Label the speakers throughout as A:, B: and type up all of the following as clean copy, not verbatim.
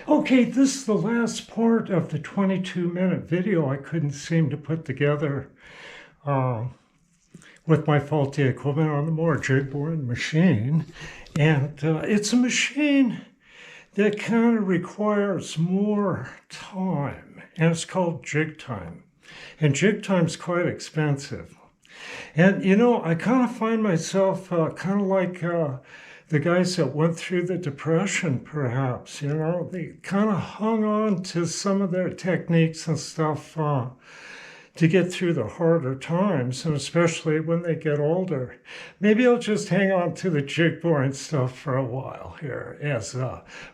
A: Okay, this is the last part of the 22-minute video I couldn't seem to put together with my faulty equipment on the Moore Jig Borer machine. And it's a machine that kind of requires more time, and it's called jig time. And jig time's quite expensive. And you know, I kind of find myself kind of like the guys that went through the Depression, perhaps. You know, they kind of hung on to some of their techniques and stuff to get through the harder times, and especially when they get older. Maybe I'll just hang on to the jig boring stuff for a while here as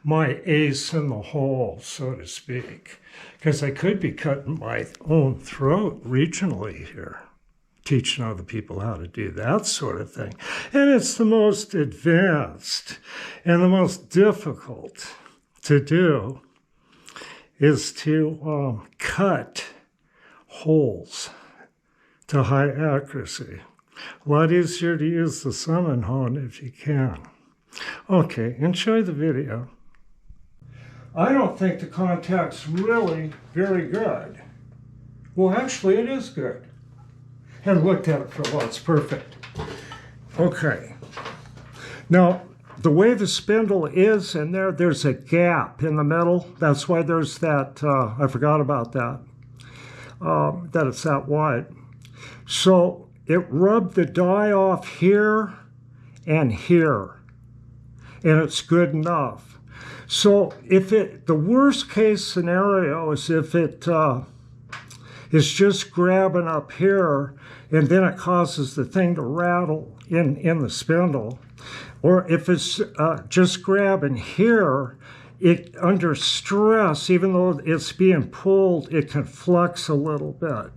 A: my ace in the hole, so to speak, because I could be cutting my own throat regionally here, teaching other people how to do that sort of thing. And it's the most advanced and the most difficult to do is to cut holes to high accuracy. A lot easier to use the summon hone if you can. Okay, enjoy the video. I don't think the contact's really very good. Well, actually it is good. Haven't looked at it for a while, it's perfect. Okay, now the way the spindle is in there, there's a gap in the middle. That's why there's that, I forgot about that, that it's that wide. So it rubbed the die off here and here, and it's good enough. So if it, the worst case scenario is if it is just grabbing up here, and then it causes the thing to rattle in the spindle. Or if it's just grabbing here, it under stress, even though it's being pulled, it can flex a little bit.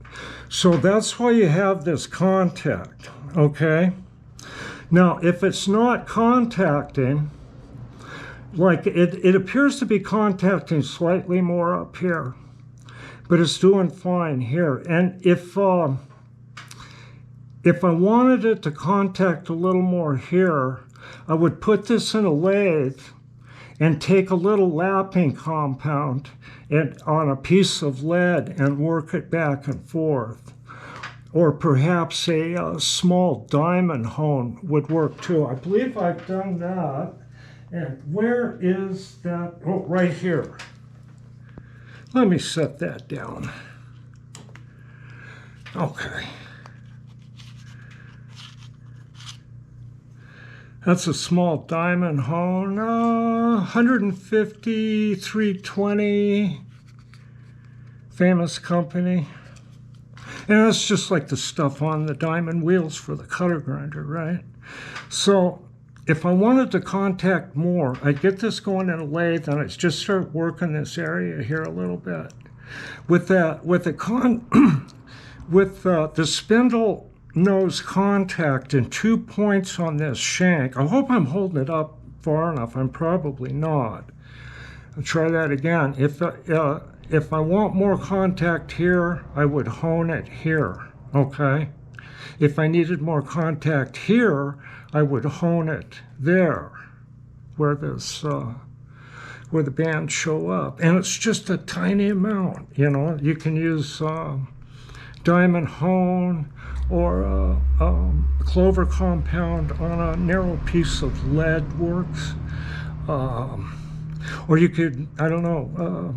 A: So that's why you have this contact, okay? Now, if it's not contacting, like it appears to be contacting slightly more up here, but it's doing fine here. And if I wanted it to contact a little more here, I would put this in a lathe and take a little lapping compound on a piece of lead and work it back and forth. Or perhaps a small diamond hone would work too. I believe I've done that. And where is that? Oh, right here. Let me set that down. Okay. That's a small diamond hone, 150, 320, famous company. And that's just like the stuff on the diamond wheels for the cutter grinder, right? So if I wanted to contact more, I'd get this going in a lathe and I'd just start working this area here a little bit. With the spindle nose contact and 2 points on this shank. I hope I'm holding it up far enough. I'm probably not. I'll try that again. If I want more contact here, I would hone it here, okay? If I needed more contact here, I would hone it there, where this, where the bands show up. And it's just a tiny amount, you know. You can use diamond hone or a clover compound on a narrow piece of lead works. Or you could, I don't know,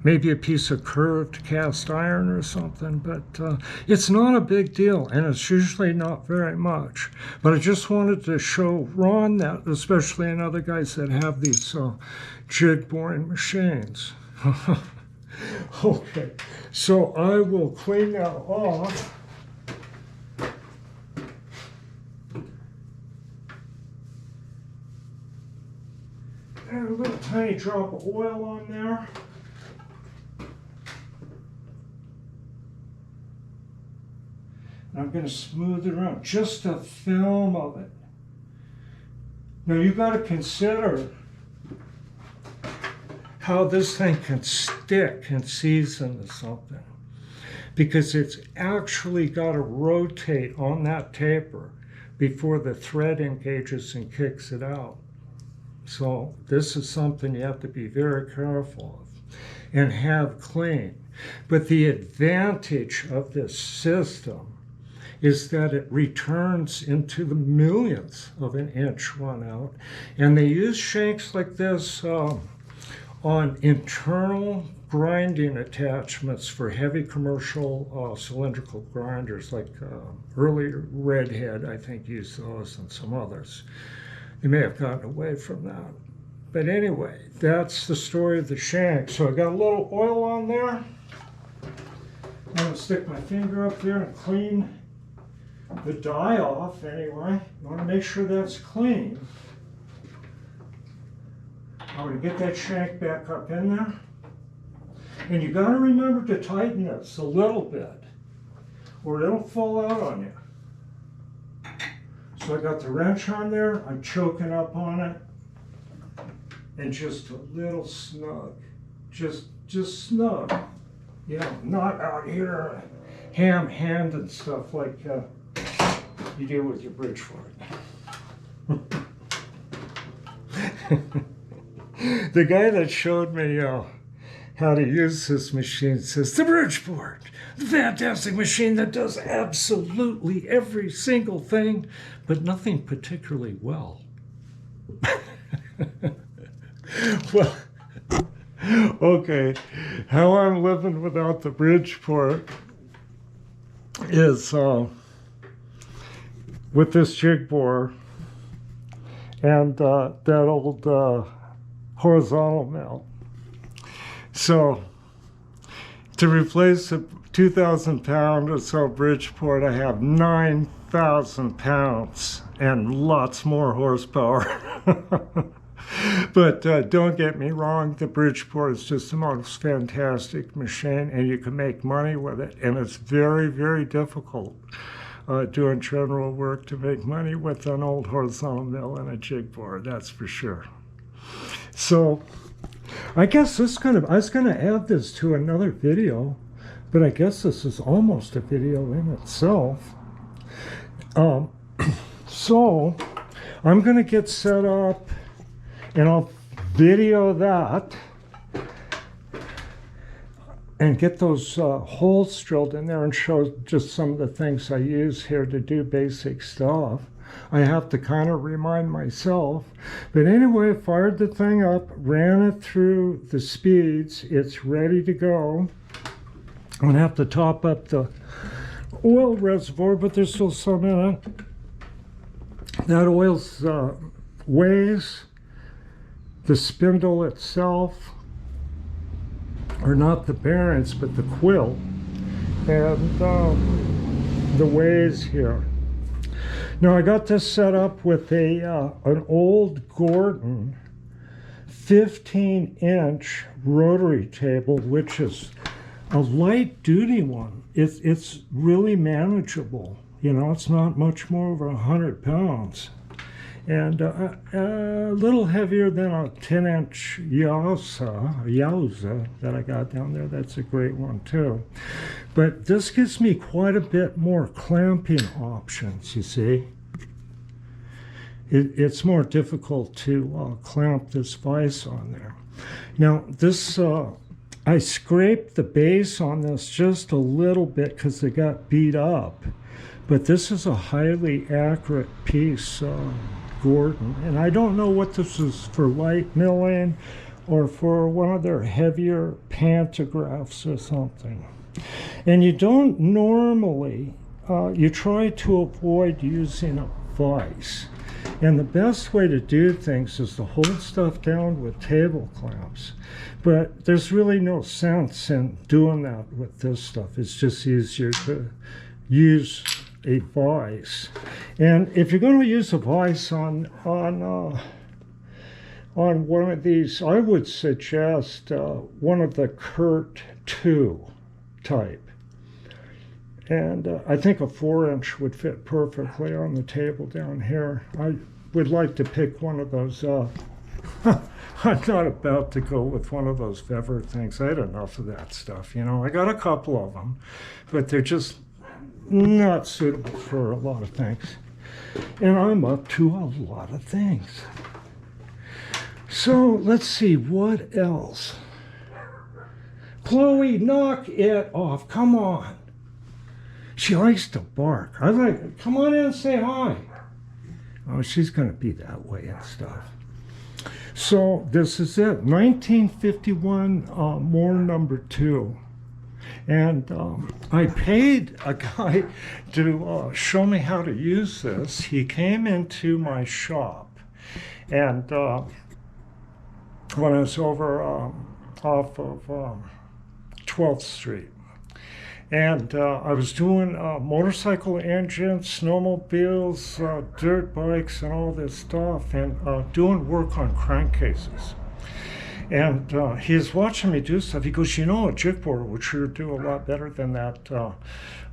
A: maybe a piece of curved cast iron or something, but it's not a big deal, and it's usually not very much. But I just wanted to show Ron that, especially and other guys that have these jig boring machines. Okay, so I will clean that off. And a little tiny drop of oil on there. And I'm going to smooth it around, just a film of it. Now you've got to consider how this thing can stick and season to something, because it's actually got to rotate on that taper before the thread engages and kicks it out. So this is something you have to be very careful of and have clean. But the advantage of this system is that it returns into the millionths of an inch run out. And they use shanks like this on internal grinding attachments for heavy commercial cylindrical grinders, like earlier Redhead, I think, used those, and some others. They may have gotten away from that. But anyway, that's the story of the shank. So I got a little oil on there. I'm going to stick my finger up there and clean the die off anyway. You want to make sure that's clean. I'm going to get that shank back up in there. And you got to remember to tighten this a little bit, or it'll fall out on you. So I got the wrench on there, I'm choking up on it, and just a little snug, just snug. You know, not out here ham-hand and stuff like you do with your Bridgeport. The guy that showed me how to use this machine says, the Bridgeport, the fantastic machine that does absolutely every single thing, but nothing particularly well. Well, okay, how I'm living without the Bridgeport is with this jig borer and that old horizontal mill. So to replace a 2,000 pound or so Bridgeport, I have 9,000 pounds and lots more horsepower. But don't get me wrong, the Bridgeport is just the most fantastic machine, and you can make money with it. And it's very, very difficult doing general work to make money with an old horizontal mill and a jig borer, that's for sure. So I guess I was gonna add this to another video, but I guess this is almost a video in itself. So I'm gonna get set up and I'll video that and get those holes drilled in there and show just some of the things I use here to do basic stuff. I have to kind of remind myself. But anyway, fired the thing up, ran it through the speeds. It's ready to go. I'm gonna have to top up the oil reservoir, but there's still some in it. That oil's weighs, the spindle itself, or not the bearings, but the quill, and the ways here. Now I got this set up with an old Gordon 15-inch rotary table, which is a light-duty one. It's really manageable. You know, it's not much more over 100 pounds. And a little heavier than a 10-inch Yowza that I got down there. That's a great one too. But this gives me quite a bit more clamping options, you see. It's more difficult to clamp this vise on there. Now this, I scraped the base on this just a little bit because it got beat up. But this is a highly accurate piece, Gordon, and I don't know what this is for, light milling or for one of their heavier pantographs or something. And you don't normally, you try to avoid using a vise. And the best way to do things is to hold stuff down with table clamps. But there's really no sense in doing that with this stuff. It's just easier to use a vise. And if you're going to use a vise on one of these, I would suggest one of the Kurt 2 type. And I think a 4-inch would fit perfectly on the table down here. I would like to pick one of those up. I'm not about to go with one of those Vever things. I had enough of that stuff, you know. I got a couple of them, but they're just not suitable for a lot of things. And I'm up to a lot of things. So let's see, what else? Chloe, knock it off. Come on. She likes to bark. I like, come on in and say hi. Oh, she's going to be that way and stuff. So this is it, 1951 Moore number 2. And I paid a guy to show me how to use this. He came into my shop, and when I was over off of 12th Street. And I was doing motorcycle engines, snowmobiles, dirt bikes, and all this stuff, and doing work on crankcases. And he's watching me do stuff. He goes, you know, a jig borer would sure do a lot better than that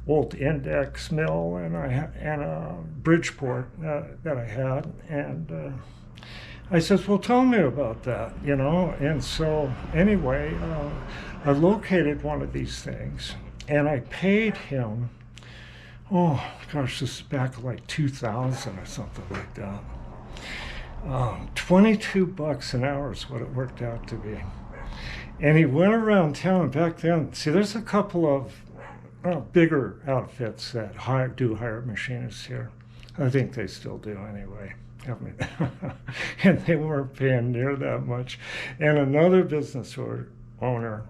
A: old index mill and a Bridgeport that I had. And I says, well, tell me about that, you know. And so anyway, I located one of these things. And I paid him, oh gosh, this is back like 2000 or something like that. 22 bucks an hour is what it worked out to be. And he went around town back then. See, there's a couple of bigger outfits that do hire machinists here. I think they still do anyway. And they weren't paying near that much. And another business owner,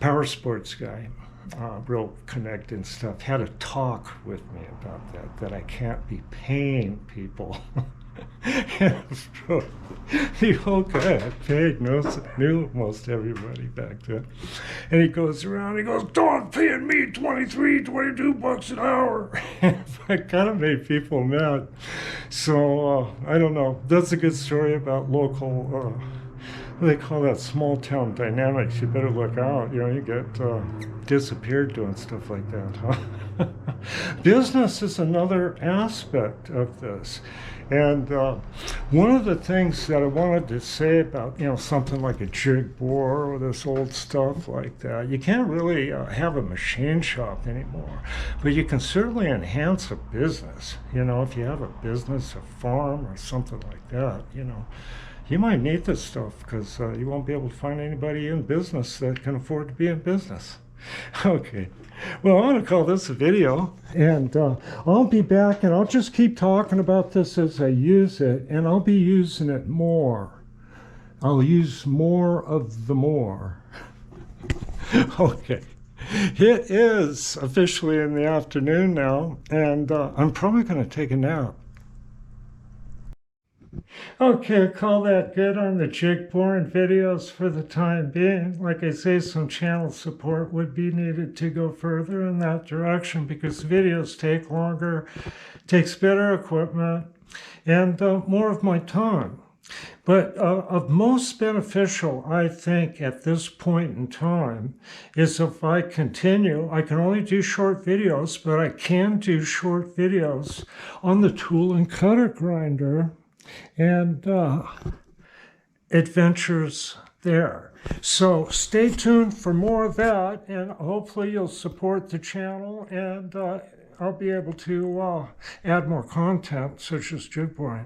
A: power sports guy, real connected stuff, had a talk with me about that I can't be paying people. The old guy I paid knew most everybody back then. And he goes around, he goes, "Don't paying me 23, 22 bucks an hour." It kind of made people mad. So I don't know. That's a good story about local, what do they call that, small town dynamics. You better look out. You know, you get disappeared doing stuff like that, huh? Business is another aspect of this. And one of the things that I wanted to say about, you know, something like a jig borer or this old stuff like that, you can't really have a machine shop anymore, but you can certainly enhance a business. You know, if you have a business, a farm or something like that, you know, you might need this stuff because you won't be able to find anybody in business that can afford to be in business. Okay, well, I'm going to call this a video, and I'll be back, and I'll just keep talking about this as I use it, and I'll be using it more. I'll use more of the more. Okay, it is officially in the afternoon now, and I'm probably going to take a nap. Okay, I call that good on the jig boring videos for the time being. Like I say, some channel support would be needed to go further in that direction because videos take longer, takes better equipment, and more of my time. But of most beneficial, I think, at this point in time, is if I continue. I can only do short videos, but I can do short videos on the tool and cutter grinder and adventures there. So stay tuned for more of that, and hopefully you'll support the channel, and I'll be able to add more content such as jig boring.